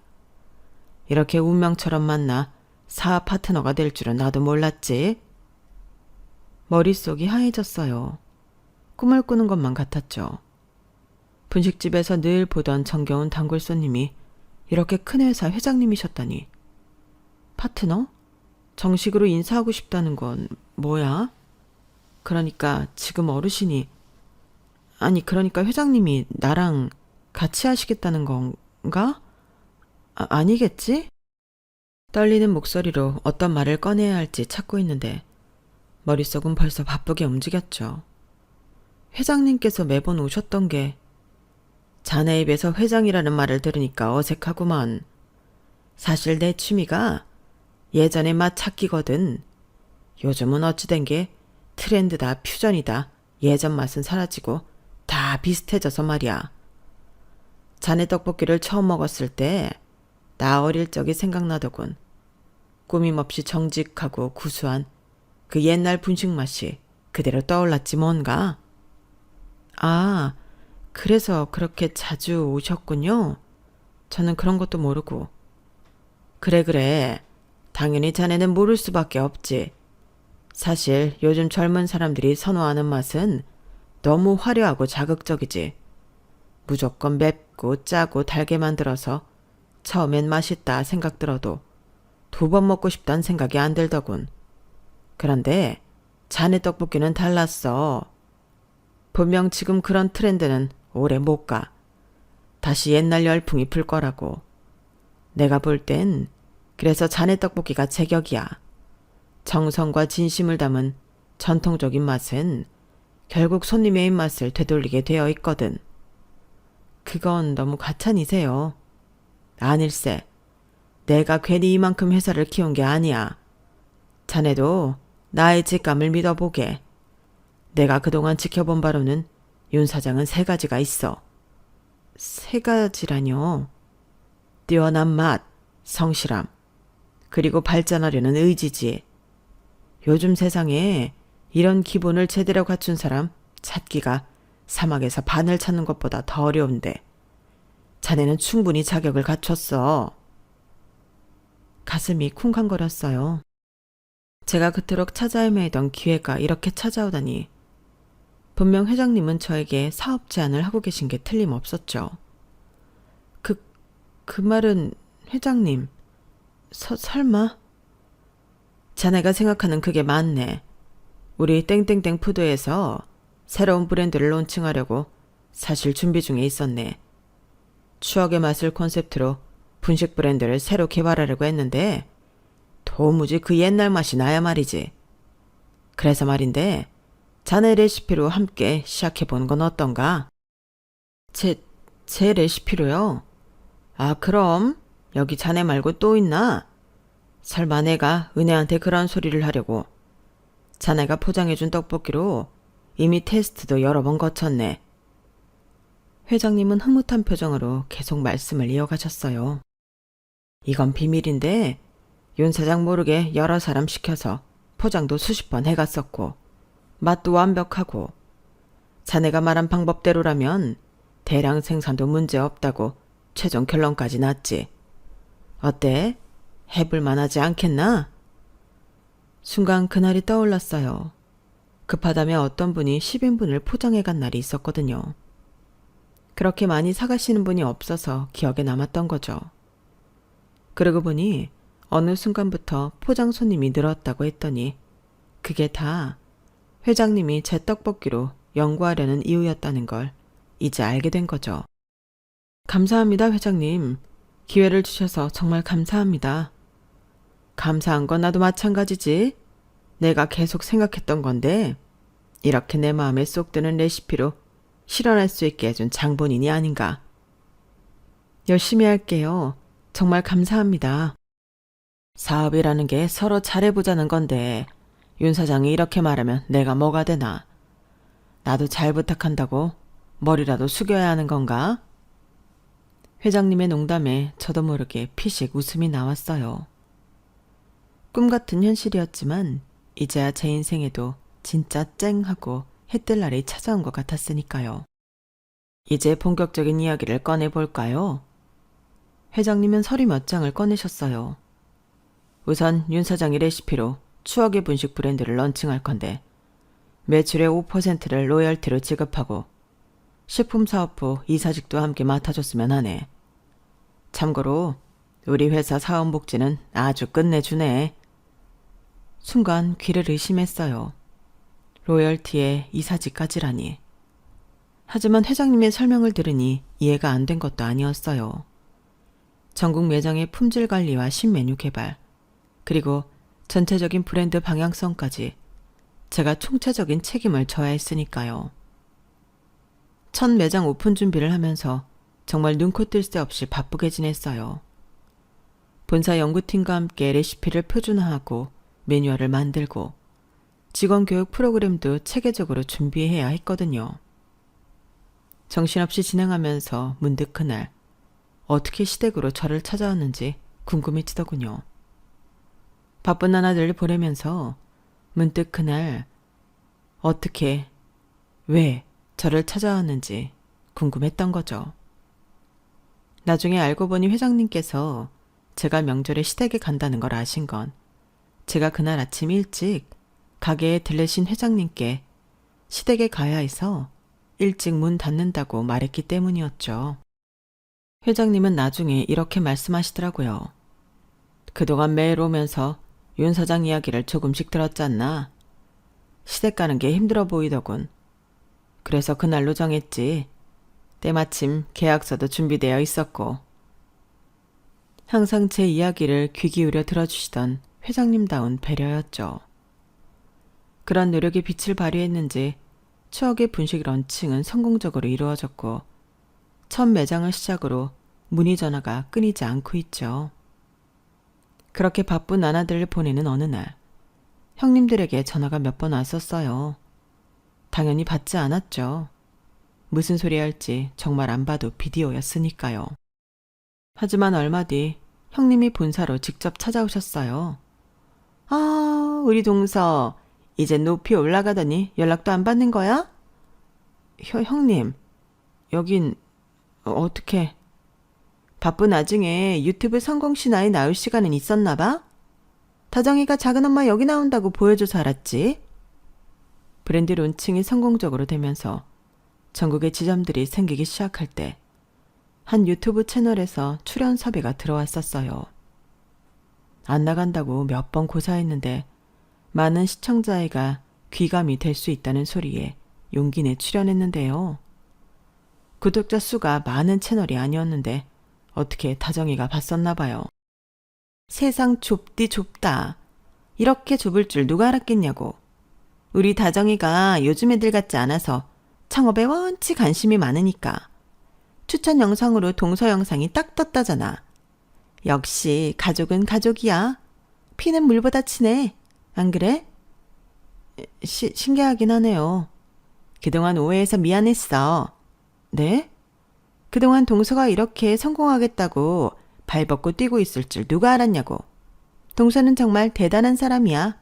이렇게 운명처럼 만나 사업 파트너가 될 줄은 나도 몰랐지. 머릿속이 하얘졌어요. 꿈을 꾸는 것만 같았죠. 분식집에서 늘 보던 정겨운 단골 손님이 이렇게 큰 회사 회장님이셨다니. 파트너? 정식으로 인사하고 싶다는 건 뭐야? 그러니까 지금 어르신이, 그러니까 회장님이 나랑 같이 하시겠다는 건가? 아니겠지? 떨리는 목소리로 어떤 말을 꺼내야 할지 찾고 있는데 머릿속은 벌써 바쁘게 움직였죠. 회장님께서 매번 오셨던 게, 자네 입에서 회장이라는 말을 들으니까 어색하구만. 사실 내 취미가 예전의 맛 찾기거든. 요즘은 어찌된 게 트렌드다, 퓨전이다. 예전 맛은 사라지고 다 비슷해져서 말이야. 자네 떡볶이를 처음 먹었을 때 나 어릴 적이 생각나더군. 꾸밈없이 정직하고 구수한 그 옛날 분식 맛이 그대로 떠올랐지 뭔가. 그래서 그렇게 자주 오셨군요. 저는 그런 것도 모르고. 그래. 당연히 자네는 모를 수밖에 없지. 사실 요즘 젊은 사람들이 선호하는 맛은 너무 화려하고 자극적이지. 무조건 맵고 짜고 달게 만들어서 처음엔 맛있다 생각 들어도 2번 먹고 싶다는 생각이 안 들더군. 그런데 자네 떡볶이는 달랐어. 분명 지금 그런 트렌드는 오래 못 가. 다시 옛날 열풍이 불 거라고. 내가 볼 땐 그래서 자네 떡볶이가 제격이야. 정성과 진심을 담은 전통적인 맛은 결국 손님의 입맛을 되돌리게 되어 있거든. 그건 너무 과찬이세요. 아닐세. 내가 괜히 이만큼 회사를 키운 게 아니야. 자네도 나의 직감을 믿어보게. 내가 그동안 지켜본 바로는 윤 사장은 3가지가 있어. 3가지라뇨? 뛰어난 맛, 성실함, 그리고 발전하려는 의지지. 요즘 세상에 이런 기본을 제대로 갖춘 사람 찾기가 사막에서 바늘 찾는 것보다 더 어려운데 자네는 충분히 자격을 갖췄어. 가슴이 쿵쾅거렸어요. 제가 그토록 찾아 헤매던 기회가 이렇게 찾아오다니. 분명 회장님은 저에게 사업 제안을 하고 계신 게 틀림없었죠. 그 말은 회장님, 설마? 자네가 생각하는 그게 맞네. 우리 땡땡땡 푸드에서 새로운 브랜드를 론칭하려고 사실 준비 중에 있었네. 추억의 맛을 콘셉트로 분식 브랜드를 새로 개발하려고 했는데 도무지 그 옛날 맛이 나야 말이지. 그래서 말인데 자네 레시피로 함께 시작해보는 건 어떤가? 제 레시피로요? 그럼 여기 자네 말고 또 있나? 설마 내가 은혜한테 그런 소리를 하려고. 자네가 포장해준 떡볶이로 이미 테스트도 여러 번 거쳤네. 회장님은 흐뭇한 표정으로 계속 말씀을 이어가셨어요. 이건 비밀인데 윤 사장 모르게 여러 사람 시켜서 포장도 수십 번 해갔었고 맛도 완벽하고 자네가 말한 방법대로라면 대량 생산도 문제없다고 최종 결론까지 났지. 어때? 해볼 만하지 않겠나? 순간 그날이 떠올랐어요. 급하다며 어떤 분이 10인분을 포장해간 날이 있었거든요. 그렇게 많이 사가시는 분이 없어서 기억에 남았던 거죠. 그러고 보니 어느 순간부터 포장 손님이 늘었다고 했더니 그게 다 회장님이 제 떡볶이로 연구하려는 이유였다는 걸 이제 알게 된 거죠. 감사합니다, 회장님. 기회를 주셔서 정말 감사합니다. 감사한 건 나도 마찬가지지. 내가 계속 생각했던 건데 이렇게 내 마음에 쏙 드는 레시피로 실현할 수 있게 해준 장본인이 아닌가. 열심히 할게요. 정말 감사합니다. 사업이라는 게 서로 잘해보자는 건데 윤 사장이 이렇게 말하면 내가 뭐가 되나? 나도 잘 부탁한다고 머리라도 숙여야 하는 건가? 회장님의 농담에 저도 모르게 피식 웃음이 나왔어요. 꿈 같은 현실이었지만 이제야 제 인생에도 진짜 쨍하고 해뜰 날이 찾아온 것 같았으니까요. 이제 본격적인 이야기를 꺼내볼까요? 회장님은 서류 몇 장을 꺼내셨어요. 우선 윤 사장의 레시피로 추억의 분식 브랜드를 런칭할 건데 매출의 5%를 로열티로 지급하고 식품사업부 이사직도 함께 맡아줬으면 하네. 참고로 우리 회사 사원복지는 아주 끝내주네. 순간 귀를 의심했어요. 로열티에 이사직까지라니. 하지만 회장님의 설명을 들으니 이해가 안 된 것도 아니었어요. 전국 매장의 품질 관리와 신메뉴 개발, 그리고 전체적인 브랜드 방향성까지 제가 총체적인 책임을 져야 했으니까요. 첫 매장 오픈 준비를 하면서 정말 눈코 뜰 새 없이 바쁘게 지냈어요. 본사 연구팀과 함께 레시피를 표준화하고 매뉴얼을 만들고 직원 교육 프로그램도 체계적으로 준비해야 했거든요. 정신없이 진행하면서 문득 그날 어떻게 시댁으로 저를 찾아왔는지 궁금해지더군요. 바쁜 나날들을 보내면서 문득 그날 어떻게, 왜 저를 찾아왔는지 궁금했던 거죠. 나중에 알고 보니 회장님께서 제가 명절에 시댁에 간다는 걸 아신 건 제가 그날 아침 일찍 가게에 들르신 회장님께 시댁에 가야 해서 일찍 문 닫는다고 말했기 때문이었죠. 회장님은 나중에 이렇게 말씀하시더라고요. 그동안 매일 오면서 윤 사장 이야기를 조금씩 들었잖나. 시댁 가는 게 힘들어 보이더군. 그래서 그날로 정했지. 때마침 계약서도 준비되어 있었고. 항상 제 이야기를 귀 기울여 들어주시던 회장님다운 배려였죠. 그런 노력이 빛을 발휘했는지 추억의 분식 런칭은 성공적으로 이루어졌고 첫 매장을 시작으로 문의 전화가 끊이지 않고 있죠. 그렇게 바쁜 나날들을 보내는 어느 날 형님들에게 전화가 몇 번 왔었어요. 당연히 받지 않았죠. 무슨 소리 할지 정말 안 봐도 비디오였으니까요. 하지만 얼마 뒤 형님이 본사로 직접 찾아오셨어요. 아, 우리 동서 이제 높이 올라가더니 연락도 안 받는 거야? 형님, 여긴 어떻게... 바쁜 와중에 유튜브 성공 신화에 나올 시간은 있었나 봐? 다정이가 작은 엄마 여기 나온다고 보여줘서 알았지. 브랜드 론칭이 성공적으로 되면서 전국에 지점들이 생기기 시작할 때 한 유튜브 채널에서 출연 섭외가 들어왔었어요. 안 나간다고 몇 번 고사했는데 많은 시청자애가 귀감이 될 수 있다는 소리에 용기 내 출연했는데요. 구독자 수가 많은 채널이 아니었는데 어떻게 다정이가 봤었나 봐요. 세상 좁디 좁다. 이렇게 좁을 줄 누가 알았겠냐고. 우리 다정이가 요즘 애들 같지 않아서 창업에 원치 관심이 많으니까. 추천 영상으로 동서 영상이 딱 떴다잖아. 역시 가족은 가족이야. 피는 물보다 친해. 안 그래? 신기하긴 하네요. 그동안 오해해서 미안했어. 네? 그동안 동서가 이렇게 성공하겠다고 발벗고 뛰고 있을 줄 누가 알았냐고. 동서는 정말 대단한 사람이야.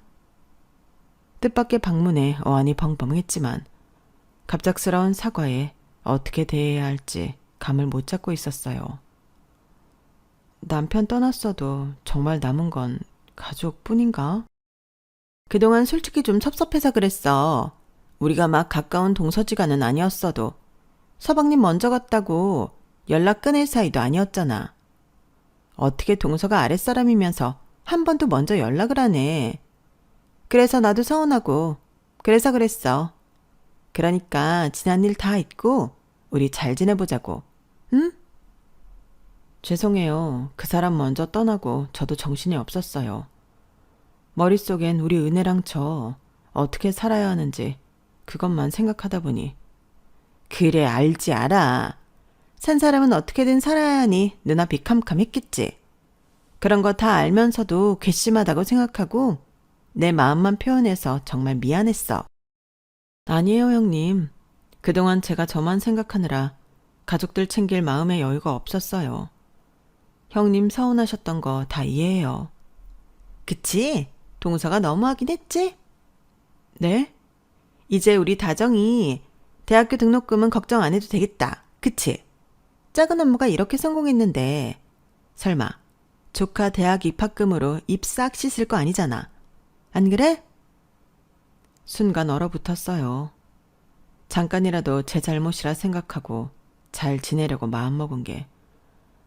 뜻밖의 방문에 어안이 벙벙했지만 갑작스러운 사과에 어떻게 대해야 할지 감을 못 잡고 있었어요. 남편 떠났어도 정말 남은 건 가족뿐인가? 그동안 솔직히 좀 섭섭해서 그랬어. 우리가 막 가까운 동서지간은 아니었어도 서방님 먼저 갔다고 연락 끊을 사이도 아니었잖아. 어떻게 동서가 아랫사람이면서 한 번도 먼저 연락을 하네. 그래서 나도 서운하고 그래서 그랬어. 그러니까 지난 일 다 잊고 우리 잘 지내보자고. 응? 죄송해요. 그 사람 먼저 떠나고 저도 정신이 없었어요. 머릿속엔 우리 은혜랑 저 어떻게 살아야 하는지 그것만 생각하다 보니. 그래, 알지 알아. 산 사람은 어떻게든 살아야 하니 눈앞이 캄캄했겠지. 그런 거 다 알면서도 괘씸하다고 생각하고 내 마음만 표현해서 정말 미안했어. 아니에요, 형님. 그동안 제가 저만 생각하느라 가족들 챙길 마음의 여유가 없었어요. 형님 서운하셨던 거 다 이해해요. 그치? 동서가 너무하긴 했지? 네? 이제 우리 다정이 대학교 등록금은 걱정 안 해도 되겠다. 그치? 작은 엄마가 이렇게 성공했는데 설마 조카 대학 입학금으로 입 싹 씻을 거 아니잖아. 안 그래? 순간 얼어붙었어요. 잠깐이라도 제 잘못이라 생각하고 잘 지내려고 마음먹은 게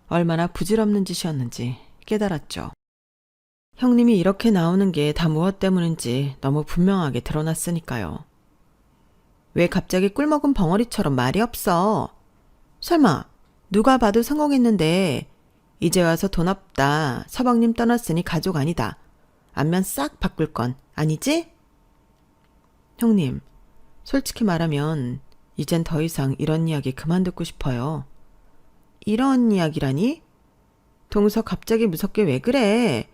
얼마나 부질없는 짓이었는지 깨달았죠. 형님이 이렇게 나오는 게 다 무엇 때문인지 너무 분명하게 드러났으니까요. 왜 갑자기 꿀먹은 벙어리처럼 말이 없어? 설마 누가 봐도 성공했는데 이제 와서 돈 없다, 서방님 떠났으니 가족 아니다, 안면 싹 바꿀 건 아니지? 형님, 솔직히 말하면 이젠 더 이상 이런 이야기 그만 듣고 싶어요. 이런 이야기라니? 동서 갑자기 무섭게 왜 그래?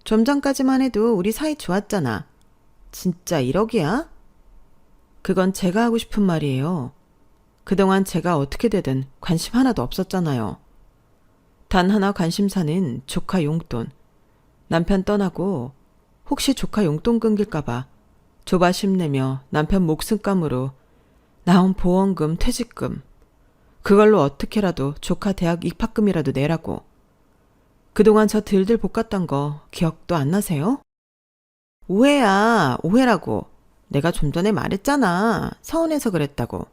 좀 전까지만 해도 우리 사이 좋았잖아. 진짜 1억이야? 그건 제가 하고 싶은 말이에요. 그동안 제가 어떻게 되든 관심 하나도 없었잖아요. 단 하나 관심사는 조카 용돈. 남편 떠나고 혹시 조카 용돈 끊길까봐 조바심 내며 남편 목숨감으로 나온 보험금, 퇴직금. 그걸로 어떻게라도 조카 대학 입학금이라도 내라고. 그동안 저 들들 볶았던 거 기억도 안 나세요? 오해야, 오해라고. 내가 좀 전에 말했잖아. 서운해서 그랬다고.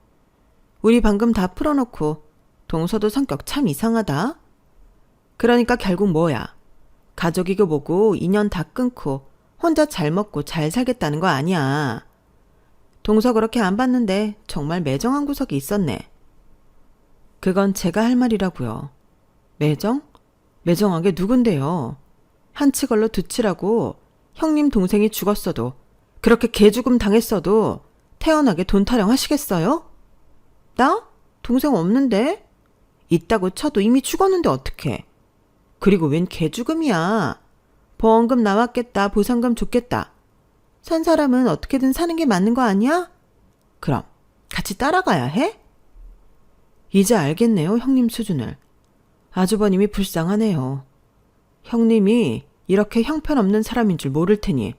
우리 방금 다 풀어놓고 동서도 성격 참 이상하다. 그러니까 결국 뭐야? 가족이고 뭐고 인연 다 끊고 혼자 잘 먹고 잘 살겠다는 거 아니야. 동서 그렇게 안 봤는데 정말 매정한 구석이 있었네. 그건 제가 할 말이라고요. 매정? 매정하게 누군데요? 한 치 걸러 두 치라고 형님 동생이 죽었어도 그렇게 개죽음 당했어도 태연하게 돈 타령하시겠어요? 나? 동생 없는데? 있다고 쳐도 이미 죽었는데 어떡해. 그리고 웬 개죽음이야. 보험금 나왔겠다, 보상금 줬겠다. 산 사람은 어떻게든 사는 게 맞는 거 아니야? 그럼 같이 따라가야 해? 이제 알겠네요, 형님 수준을. 아주버님이 불쌍하네요. 형님이 이렇게 형편없는 사람인 줄 모를 테니.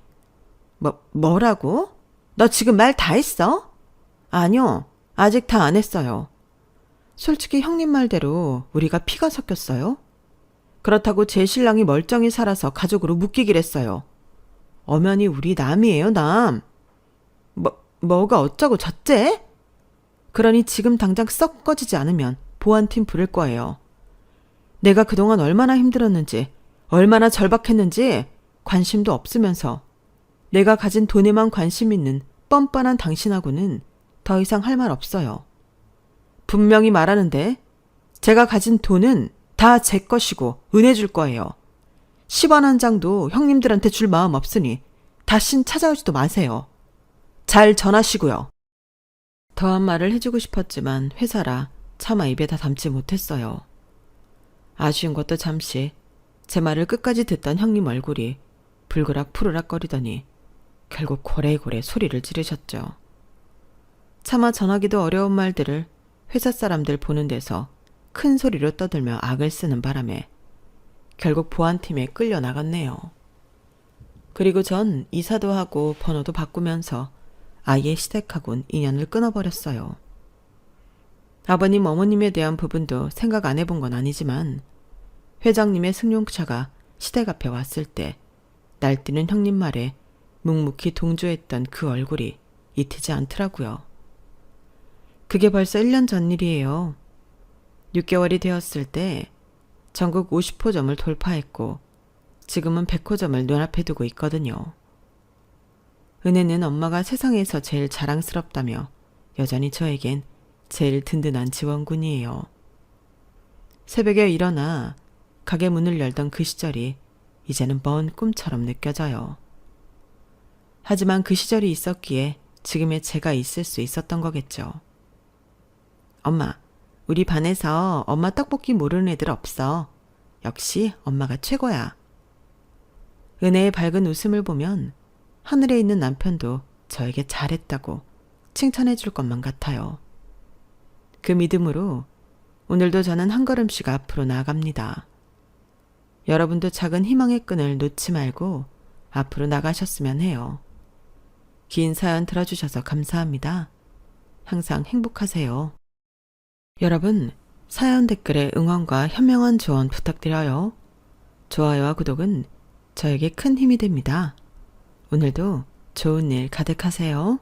뭐라고? 너 지금 말 다 했어? 아니요, 아직 다 안 했어요. 솔직히 형님 말대로 우리가 피가 섞였어요. 그렇다고 제 신랑이 멀쩡히 살아서 가족으로 묶이길 했어요. 엄연히 우리 남이에요, 남. 뭐가 어쩌고 저째? 그러니 지금 당장 썩 꺼지지 않으면 보안팀 부를 거예요. 내가 그동안 얼마나 힘들었는지, 얼마나 절박했는지 관심도 없으면서 내가 가진 돈에만 관심 있는 뻔뻔한 당신하고는 더 이상 할 말 없어요. 분명히 말하는데 제가 가진 돈은 다 제 것이고 은혜 줄 거예요. 10원 한 장도 형님들한테 줄 마음 없으니 다신 찾아오지도 마세요. 잘 전하시고요. 더한 말을 해주고 싶었지만 회사라 차마 입에다 담지 못했어요. 아쉬운 것도 잠시 제 말을 끝까지 듣던 형님 얼굴이 불그락 푸르락거리더니 결국 고래고래 소리를 지르셨죠. 차마 전하기도 어려운 말들을 회사 사람들 보는 데서 큰 소리로 떠들며 악을 쓰는 바람에 결국 보안팀에 끌려 나갔네요. 그리고 전 이사도 하고 번호도 바꾸면서 아예 시댁하고는 인연을 끊어버렸어요. 아버님, 어머님에 대한 부분도 생각 안 해본 건 아니지만 회장님의 승용차가 시댁 앞에 왔을 때 날뛰는 형님 말에 묵묵히 동조했던 그 얼굴이 잊히지 않더라고요. 그게 벌써 1년 전 일이에요. 6개월이 되었을 때 전국 50호점을 돌파했고 지금은 100호점을 눈앞에 두고 있거든요. 은혜는 엄마가 세상에서 제일 자랑스럽다며 여전히 저에겐 제일 든든한 지원군이에요. 새벽에 일어나 가게 문을 열던 그 시절이 이제는 먼 꿈처럼 느껴져요. 하지만 그 시절이 있었기에 지금의 제가 있을 수 있었던 거겠죠. 엄마, 우리 반에서 엄마 떡볶이 모르는 애들 없어. 역시 엄마가 최고야. 은혜의 밝은 웃음을 보면 하늘에 있는 남편도 저에게 잘했다고 칭찬해 줄 것만 같아요. 그 믿음으로 오늘도 저는 한 걸음씩 앞으로 나아갑니다. 여러분도 작은 희망의 끈을 놓지 말고 앞으로 나가셨으면 해요. 긴 사연 들어주셔서 감사합니다. 항상 행복하세요. 여러분, 사연 댓글에 응원과 현명한 조언 부탁드려요. 좋아요와 구독은 저에게 큰 힘이 됩니다. 오늘도 좋은 일 가득하세요.